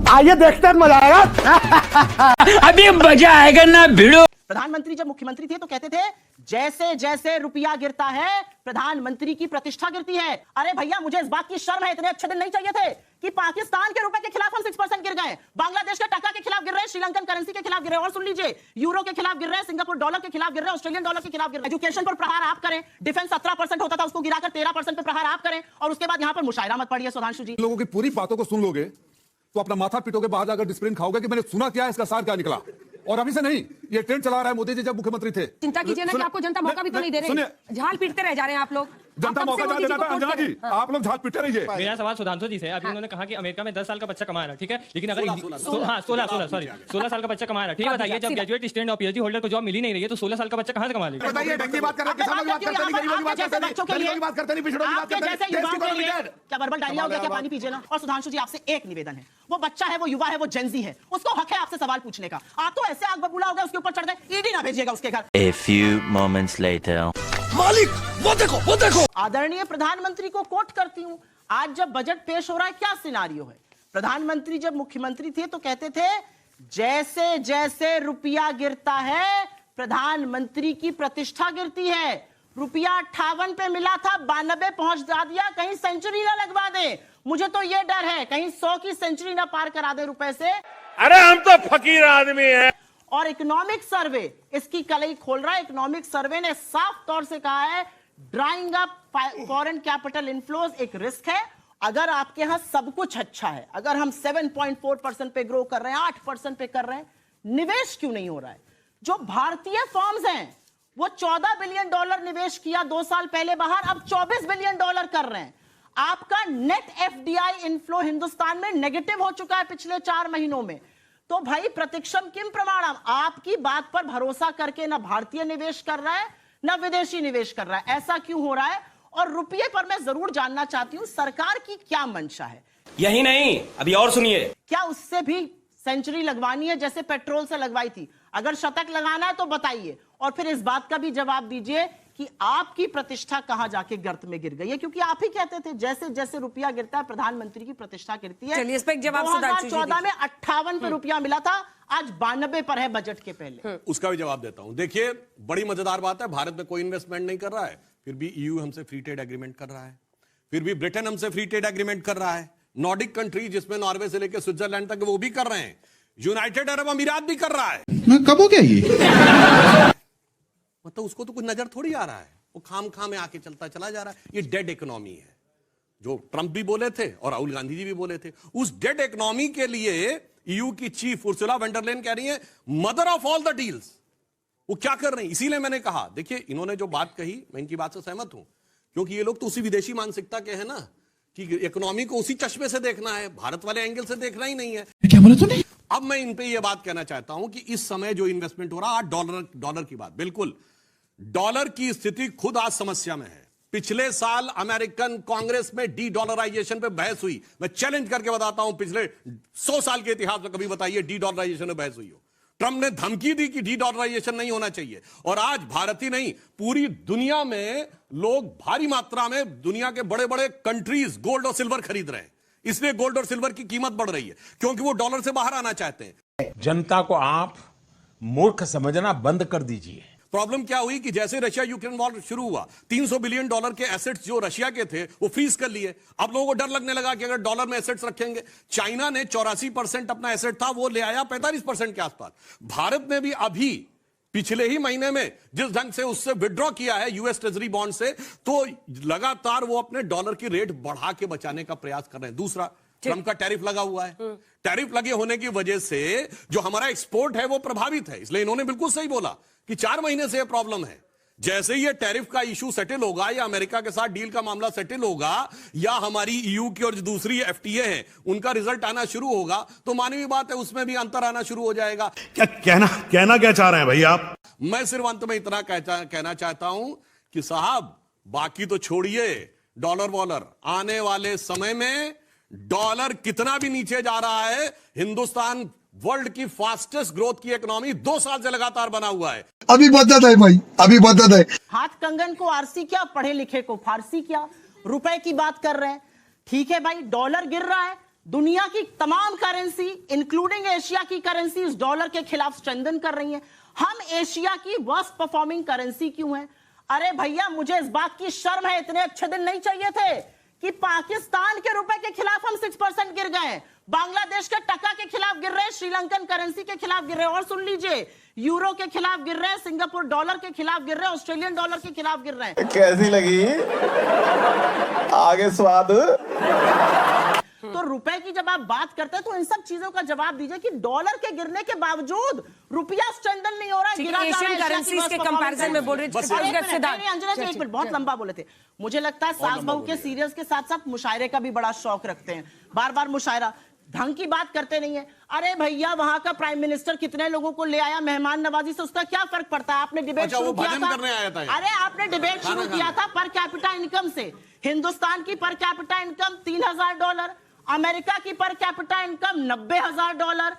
आइए देखते हैं, मजा आएगा। अभी मजा आएगा ना भिड़ो। प्रधानमंत्री जब मुख्यमंत्री थे तो कहते थे जैसे जैसे रुपया गिरता है प्रधानमंत्री की प्रतिष्ठा गिरती है। अरे भैया मुझे इस बात की शर्म है, इतने अच्छे दिन नहीं चाहिए थे कि पाकिस्तान के रुपए के खिलाफ हम 6% गिर गए, बांग्लादेश के टका के खिलाफ गिर रहे हैं, श्रीलंकन करेंसी के खिलाफ गिर रहे हैं, और सुन लीजिए यूरो के खिलाफ गिर रहे हैं, सिंगापुर डॉलर के खिलाफ गिर रहे हैं, ऑस्ट्रेलियन डॉलर के खिलाफ गिर रहे हैं। एजुकेशन पर प्रहार आप करें, डिफेंस 17% होता था उसको गिराकर 13% पे प्रहार आप करें, और उसके बाद यहां पर मुशायरा मत पड़िए सुधांशु जी। लोगों की पूरी बातों को सुन लोगे तो अपना माथा पीटोगे, बाहर जाकर डिस्प्लिन खाओगे कि मैंने सुना क्या है, इसका सार क्या निकला। और अभी से नहीं, ये ट्रेंड चला रहा है मोदी जी जब मुख्यमंत्री थे। चिंता कीजिए ना कि आपको जनता मौका भी तो नहीं दे रही, झाल पीटते रह जा रहे हैं आप लोग। जनता मौका जा देना था अंजना जी, आप लोग झाल पीटते रहिए। मेरा सवाल सुधांशु जी से, अभी उन्होंने कहा कि अमेरिका में 10 साल का बच्चा कमा रहा है, ठीक है, लेकिन अगर 16 साल का बच्चा कमा रहा है, ठीक है, बताइए जब ग्रेजुएट स्टूडेंट और पीएचडी होल्डर को जॉब मिल ही नहीं रही है तो 16 साल का बच्चा कहां से कमा लेगा? बताइए, व्यक्ति बात कर रहे हैं, किसानों की बात करते नहीं, गरीबों की बात करते नहीं, दलितों की बात करते नहीं, पिछड़ों की बात करते नहीं, देश को लिमिटेड। क्या बर्बल डायरिया हो गया क्या? पानी पीजिए ना। और सुधांशु जी आपसे एक निवेदन है, वो बच्चा है, वो युवा है, वो जेंजी है, उसको हक है आपसे सवाल पूछने का। आप तो ऐसे आग बबूला हो गए उसके ऊपर चढ़ गए, ईडी ना भेजिएगा उसके घर। A few moments later. मालिक वो देखो, वो देखो। आदरणीय प्रधानमंत्री को कोट करती हूं, आज जब बजट पेश हो रहा है क्या सिनारियो है। प्रधानमंत्री जब मुख्यमंत्री थे तो कहते थे जैसे जैसे रुपया गिरता है प्रधानमंत्री की प्रतिष्ठा गिरती है। रुपया 58 पे मिला था, 92 पहुंच दिया, कहीं सेंचुरी ना लगवा दे। मुझे तो यह डर है कहीं 100 की सेंचुरी ना पार करा दे रुपए से। अरे हम तो फकीर आदमी हैं। और इकोनॉमिक सर्वे इसकी कलई खोल रहा है। इकोनॉमिक सर्वे ने साफ तौर से कहा है drawing up foreign capital inflows एक रिस्क है। अगर आपके यहां सब कुछ अच्छा है, अगर हम 7.4% पे ग्रो कर रहे हैं, 8% पे कर रहे हैं, निवेश क्यों नहीं हो रहा है? जो भारतीय फर्म्स हैं वो $14 बिलियन निवेश किया 2 साल पहले बाहर, अब $24 बिलियन कर रहे हैं। आपका नेट एफडीआई इनफ्लो हिंदुस्तान में नेगेटिव हो चुका है पिछले 4 महीनों में। तो भाई प्रतिक्षम किम प्रमाणम, आपकी बात पर भरोसा करके ना भारतीय निवेश कर रहा है ना विदेशी निवेश कर रहा है। ऐसा क्यों हो रहा है? और रुपये पर मैं जरूर जानना चाहती हूं सरकार की क्या मंशा है। यही नहीं, अभी और सुनिए। क्या उससे भी सेंचुरी लगवानी है जैसे पेट्रोल से लगवाई थी? अगर शतक लगाना है तो बताइए, और फिर इस बात का भी जवाब दीजिए कि आपकी प्रतिष्ठा कहां जाके गर्त में गिर गई है, क्योंकि आप ही कहते थे जैसे जैसे रुपया गिरता है प्रधानमंत्री की प्रतिष्ठा गिरती है। चलिए इस पे एक जवाब 2014 में 58 पे रुपया मिला था, आज 92 पर है बजट के पहले। उसका भी जवाब देता हूं। देखिए बड़ी मजेदार बात है, भारत में कोई इन्वेस्टमेंट नहीं कर रहा है, फिर भी ईयू हमसे फ्री ट्रेड एग्रीमेंट कर रहा है, फिर भी ब्रिटेन हमसे फ्री ट्रेड एग्रीमेंट कर रहा है, नॉर्डिक कंट्री जिसमें नॉर्वे से लेकर स्विट्जरलैंड तक वो भी कर रहे हैं, यूनाइटेड अरब अमीरात भी कर रहा है। कब हो गया ये? मतलब उसको तो कुछ नजर थोड़ी आ रहा है, वो खाम में आके चलता चला जा रहा है। ये डेड इकोनॉमी है, जो ट्रंप भी बोले थे और राहुल गांधी जी भी बोले थे। उस डेड इकोनॉमी के लिए ईयू की चीफ उर्सुला वॉन डर लेyen कह रही है mother of all the deals. वो क्या कर रहे हैं? इसीलिए मैंने कहा, देखिए इन्होंने जो बात कही मैं इनकी बात से सहमत हूं, क्योंकि ये लोग तो उसी विदेशी मानसिकता के हैं ना कि इकोनॉमी को उसी चश्मे से देखना है, भारत वाले एंगल से देखना ही नहीं है। क्या बोला तूने? अब मैं इन पे ये बात कहना चाहता हूं कि इस समय जो इन्वेस्टमेंट हो रहा है, डॉलर की बात, बिल्कुल डॉलर की स्थिति खुद आज समस्या में है। पिछले साल अमेरिकन कांग्रेस में डी डॉलराइजेशन पे बहस हुई। मैं चैलेंज करके बताता हूं पिछले 100 साल के इतिहास में कभी बताइए डी डॉलराइजेशन में बहस हुई हो। ट्रंप ने धमकी दी कि डी डॉलराइजेशन नहीं होना चाहिए, और आज भारत ही नहीं पूरी दुनिया में लोग भारी मात्रा में दुनिया के बड़े बड़े कंट्रीज गोल्ड और सिल्वर खरीद रहे हैं। इसलिए गोल्ड और सिल्वर की कीमत बढ़ रही है, क्योंकि वो डॉलर से बाहर आना चाहते हैं। जनता को आप मूर्ख समझना बंद कर दीजिए। प्रॉब्लम क्या हुई कि जैसे रशिया यूक्रेन वॉर शुरू हुआ, $300 बिलियन के एसेट्स जो रशिया के थे वो फ्रीज कर लिए। अब लोगों को डर लगने लगा कि अगर डॉलर में एसेट्स रखेंगे, चाइना ने 84% अपना एसेट था वो ले आया 45% के आसपास। भारत ने भी अभी पिछले ही महीने में जिस ढंग से उससे विड्रॉ किया है यूएस ट्रेजरी बॉन्ड से, तो लगातार वो अपने डॉलर की रेट बढ़ा के बचाने का प्रयास कर रहे हैं। दूसरा, ट्रंप का टैरिफ लगा हुआ है। टैरिफ लगे होने की वजह से जो हमारा एक्सपोर्ट है वो प्रभावित है। इसलिए इन्होंने बिल्कुल सही बोला कि 4 महीने से ये प्रॉब्लम है। जैसे ये टैरिफ का इशू सेटल होगा, या अमेरिका के साथ डील का मामला सेटल होगा, या हमारी ईयू की और जो दूसरी एफटीए है उनका रिजल्ट आना शुरू होगा, तो मानवीय बात है उसमें भी अंतर आना शुरू हो जाएगा। क्या कहना क्या चाह रहे हैं भाई आप? मैं सिर्फ अंत में इतना कहना चाहता हूं कि साहब बाकी तो छोड़िए डॉलर वॉलर, आने वाले समय में डॉलर कितना भी नीचे जा रहा है, हिंदुस्तान वर्ल्ड की फास्टेस्ट ग्रोथ की इकोनॉमी 2 साल से लगातार बना हुआ है। अभी बदत है भाई, अभी बदत है। हाथ कंगन को आरसी क्या, पढ़े लिखे को फारसी क्या, रुपए की बात कर रहे हैं। ठीक है भाई, डॉलर गिर रहा है दुनिया की तमाम करेंसी इंक्लूडिंग एशिया की करेंसी इस डॉलर के खिलाफ स्ट्रेंथन कर रही हैं। हम एशिया की वर्स्ट परफॉर्मिंग करेंसी क्यों है? अरे भैया, मुझे इस बात की शर्म है, इतने अच्छे दिन नहीं चाहिए थे कि पाकिस्तान के रुपए के खिलाफ हम 6% गिर गए, बांग्लादेश के टका के खिलाफ गिर रहे हैं, श्रीलंकन करेंसी के खिलाफ गिर रहे हैं, और सुन लीजिए, यूरो के खिलाफ गिर रहे हैं, सिंगापुर डॉलर के खिलाफ गिर रहे हैं, ऑस्ट्रेलियन डॉलर के खिलाफ गिर रहे हैं। कैसी लगी आगे स्वाद? तो रुपए की जब आप बात करते हैं तो इन सब चीजों का जवाब दीजिए कि डॉलर के गिरने के बावजूद रुपया स्ट्रेंथन नहीं हो रहा है, गिरा जा रहा है। एशियन करेंसीज के कंपैरिजन में बोल रहे थे अंजना जी, एक मिनट, बहुत लंबा बोले थे। मुझे लगता है सास बहू के सीरियल्स के साथ साथ मुशायरे का भी बड़ा शौक रखते हैं, बार बार मुशायरा, ढंग की बात करते नहीं है। अरे भैया, वहां का प्राइम मिनिस्टर कितने लोगों को ले आया मेहमान नवाजी से, उसका क्या फर्क पड़ता है? आपने डिबेट शुरू किया था, अरे आपने डिबेट शुरू किया था पर कैपिटा इनकम से। हिंदुस्तान की पर कैपिटा इनकम $3000, अमेरिका की पर कैपिटा इनकम $90,000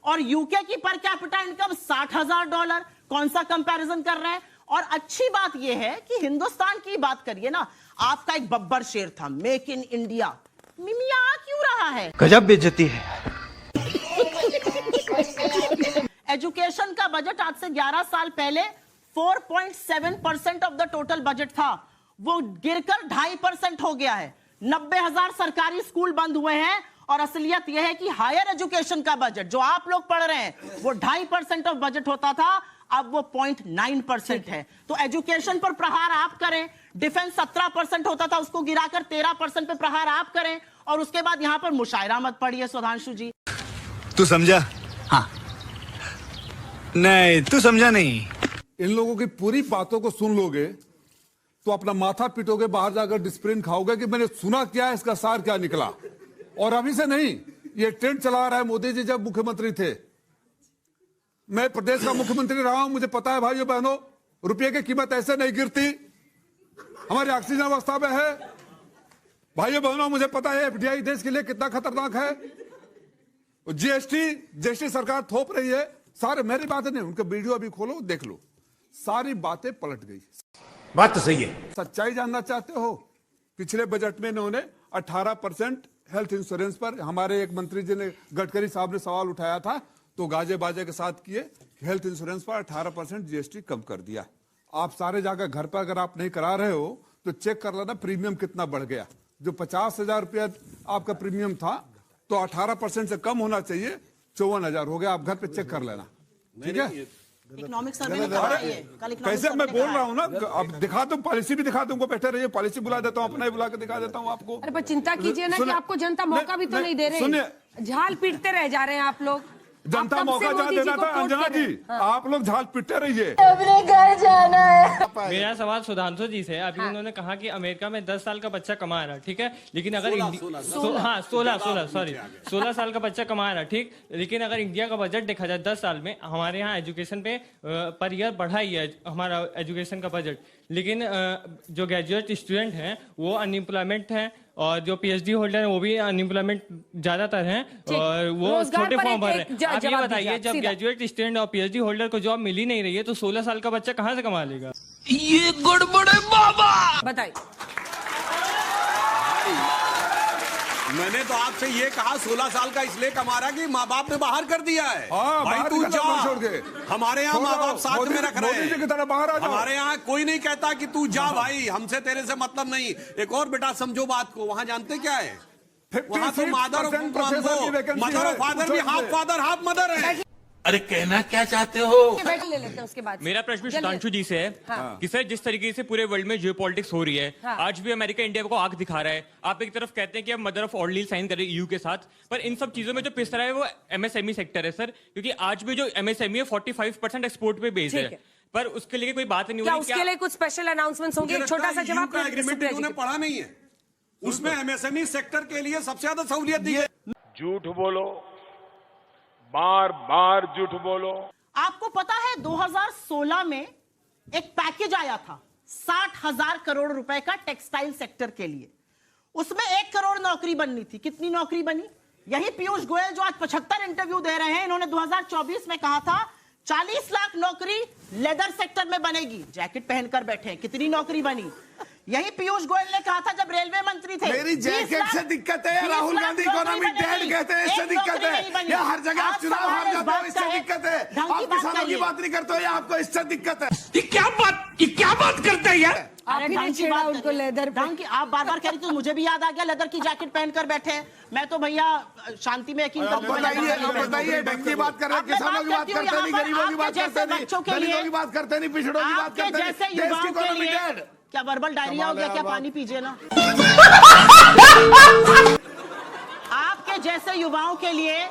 और यूके की पर कैपिटा इनकम $60,000। कौन सा कंपैरिजन कर रहे हैं? और अच्छी बात यह है कि हिंदुस्तान की बात करिए ना, आपका एक बब्बर शेर था, मेक इन इंडिया, मिमिया क्यों रहा है? गजब बेइज्जती है। एजुकेशन का बजट आज से 11 साल पहले 4.7% ऑफ द टोटल बजट था, वो गिरकर 2.5% हो गया है। 90,000 सरकारी स्कूल बंद हुए हैं और असलियत यह है कि हायर एजुकेशन का बजट जो आप लोग पढ़ रहे हैं वो 2.5% ऑफ बजट होता था, अब वो 0.9% है। तो एजुकेशन पर प्रहार आप करें, डिफेंस 17% होता था, उसको गिराकर 13% पे प्रहार आप करें, और उसके बाद यहां पर मुशायरा मत पढ़िए सुधांशु जी। तू समझा? हाँ। नहीं, तू समझा नहीं। इन लोगों की पूरी बातों को सुन लोगे तो अपना माथा पिटोगे, बाहर जाकर डिस्प्रिन खाओगे कि मैंने सुना क्या है, इसका सार क्या निकला। और अभी से नहीं, ये ट्रेंड चला रहा है मोदी जी जब मुख्यमंत्री थे। मैं प्रदेश का मुख्यमंत्री रहा हूं, मुझे पता है भाइयों बहनों, रुपये की कीमत ऐसे नहीं गिरती, हमारी ऑक्सीजन अवस्था में है। भाइयों बहनों, मुझे पता है एफडीआई देश के लिए कितना खतरनाक है। जीएसटी सरकार थोप रही है, सारे मेरी बातें नहीं, उनका वीडियो अभी खोलो देख लो, सारी बातें पलट गई। बात तो सही है। सच्चाई जानना चाहते हो? पिछले बजट में इन्होंने 18% हेल्थ इंश्योरेंस पर, हमारे एक मंत्री जी ने, गडकरी साहब ने सवाल उठाया था तो गाजे बाजे के साथ किए, हेल्थ इंश्योरेंस पर 18% जीएसटी कम कर दिया। आप सारे जाकर घर पर अगर आप नहीं करा रहे हो तो चेक कर लेना प्रीमियम कितना बढ़ गया। जो 50,000 रुपया आपका प्रीमियम था तो 18% से कम होना चाहिए, 54,000 हो गया। आप घर पे चेक कर लेना, ठीक है? इकोनॉमिक सर्वे ने कहा है, कल इकोनॉमिक कैसे सर्वे मैं ने बोल कहा रहा है। हूँ ना, अब दिखा दूं, पॉलिसी भी दिखा दूंगा, बैठे रहिए, पॉलिसी बुला देता हूँ, अपना ही बुला के दिखा देता हूँ आपको। अरे पर चिंता कीजिए ना कि आपको जनता मौका भी तो नहीं दे रही, सुनिए, झाल पीटते रह जा रहे हैं आप लोग। जनता मौका जहाँ देना था, अंजना जी आप लोग झाल पिटते रहिए। अपने घर जाना है। मेरा सवाल सुधांशु जी से, अभी उन्होंने कहा कि अमेरिका में 10 साल का बच्चा कमा रहा, ठीक है, लेकिन अगर 16 साल का बच्चा कमा रहा, ठीक, लेकिन अगर इंडिया का बजट देखा जाए 10 साल में, हमारे यहाँ एजुकेशन पे पर ईयर बढ़ा ही है हमारा एजुकेशन का बजट, लेकिन जो ग्रेजुएट स्टूडेंट हैं वो अनएम्प्लॉयमेंट हैं, और जो पीएचडी होल्डर हैं वो भी अनएम्प्लॉयमेंट ज्यादातर हैं, और वो छोटे फॉर्म भर रहे हैं। आप ये बताइए, जब ग्रेजुएट स्टूडेंट और पीएचडी होल्डर को जॉब मिल ही नहीं रही है तो 16 साल का बच्चा कहाँ से कमा लेगा? ये गड़बड़ है बाबा। बताइए। मैंने तो आपसे ये कहा 16 साल का इसलिए कमा रहा कि माँ बाप ने बाहर कर दिया है। भाई तू जा, हमारे यहाँ माँ बाप साथ में रख रहे हैं, हमारे यहाँ कोई नहीं कहता कि तू जा भाई, हमसे तेरे से मतलब नहीं। एक और बेटा समझो बात को, वहाँ जानते क्या है, वहाँ तो मदर और फादर भी हाफ फादर हाफ मदर है। अरे कहना क्या चाहते हो? बैठ ले लेते हैं उसके बाद। मेरा प्रश्न सुधांशु जी से है कि सर, जिस तरीके से पूरे वर्ल्ड में जियोपॉलिटिक्स हो रही है, आज भी अमेरिका इंडिया को आंख दिखा रहा है। आप एक तरफ कहते हैं कि अब mother of all deal sign करें ईयू के साथ, पर इन सब चीजों में जो पिस रहा है वो एमएसएमई सेक्टर है सर, क्योंकि आज भी जो एमएसएमई है 45% एक्सपोर्ट पे बेस्ड है, पर उसके लिए कोई बात नहीं हो रही। उसके लिए कुछ स्पेशल अनाउंसमेंट होंगे? एक छोटा सा जवाब। उन्होंने पढ़ा नहीं है, उसमें एमएसएमई सेक्टर के लिए सबसे ज्यादा सहूलियत दी है। झूठ बोलो, बार बार झूठ बोलो। आपको पता है 2016 में एक पैकेज आया था 60,000 करोड़ रुपए का टेक्सटाइल सेक्टर के लिए, उसमें 1 करोड़ नौकरी बननी थी। कितनी नौकरी बनी? यही पीयूष गोयल जो आज 75 इंटरव्यू दे रहे हैं, इन्होंने 2024 में कहा था 40 लाख नौकरी लेदर सेक्टर में बनेगी। जैकेट पहनकर बैठे हैं, कितनी नौकरी बनी? यही पीयूष गोयल ने कहा था जब रेलवे मंत्री थे। मेरी जैकेट से दिक्कत है, राहुल गांधी इकोनॉमी डेड कहते हैं, इससे दिक्कत है, या हर जगह आप चुनाव हार जाते हो, इससे दिक्कत है। आप किसानों की बात नहीं करते हो, या आपको इससे दिक्कत है। ये क्या बात करते हैं यार? अरे ढंग की बात उनको लेदर ढंग की आप बार बार कह रही थी, मुझे भी याद आ गया लेदर की जैकेट पहनकर बैठे हैं। मैं तो भैया शांति में यकीन करता हूं। बताइए, ढंग की बात कर रहे हैं, किसानों की बात करते नहीं, गरीबों की बात करते नहीं, दलितों की बात करते नहीं, पिछड़ों की बात करते नहीं, देश की इकोनॉमी डेड। क्या वर्बल डायरिया हो गया क्या? पानी पीजिए ना। आपके जैसे युवाओं के लिए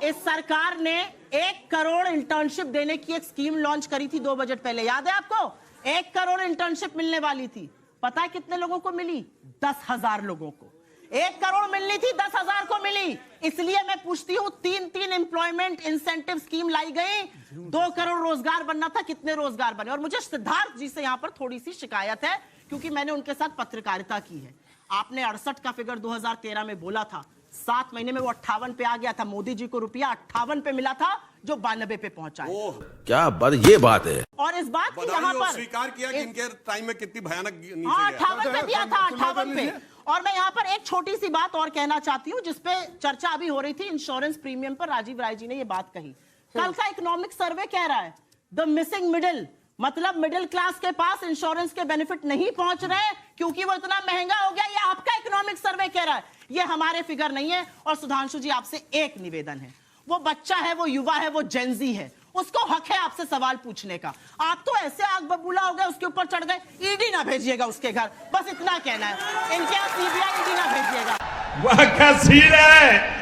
इस सरकार ने 1 करोड़ इंटर्नशिप देने की एक स्कीम लॉन्च करी थी 2 बजट पहले, याद है आपको? 1 करोड़ इंटर्नशिप मिलने वाली थी। पता है कितने लोगों को मिली? 10,000 लोगों को। 1 करोड़ मिलनी थी, 10,000 को मिली। इसलिए मैं पूछती हूं, 3 एम्प्लॉयमेंट इंसेंटिव स्कीम लाई गई, 2 करोड़ रोजगार बनना था, कितने रोजगार बने? और मुझे सिद्धार्थ जी से यहां पर थोड़ी सी शिकायत है, क्योंकि मैंने उनके साथ पत्रकारिता की है। आपने 68 का फिगर 2013 में बोला था, 7 महीने में वो 58 पे आ गया था। मोदी जी को रुपया 58 पे मिला था, जो 92 पे पहुंचा है। क्या बात, ये बात है। और इस बात की यहाँ पर स्वीकार किया कि इनके टाइम में कितनी भयानक नीचे गया। 58 पे दिया था, 58 पे। और मैं यहाँ पर एक छोटी सी बात और कहना चाहती हूँ, जिसपे चर्चा अभी हो रही थी, इंश्योरेंस प्रीमियम पर राजीव राय जी ने ये बात कही। कल का इकोनॉमिक सर्वे कह रहा है द मिसिंग मिडिल, मतलब मिडिल क्लास के पास इंश्योरेंस के बेनिफिट नहीं पहुंच रहे क्योंकि वो इतना महंगा हो गया। ये आपका इकोनॉमिक सर्वे कह रहा है, ये हमारे फिगर नहीं है। और सुधांशु जी, आपसे एक निवेदन है, वो बच्चा है, वो युवा है, वो जेनजी है, उसको हक है आपसे सवाल पूछने का। आप तो ऐसे आग बबूला हो गए, उसके ऊपर चढ़ गए। ईडी ना भेजिएगा उसके घर, बस इतना कहना है। इनके यहाँ सीबीआई ईडी ना भेजिएगा। वाह क्या सीन है।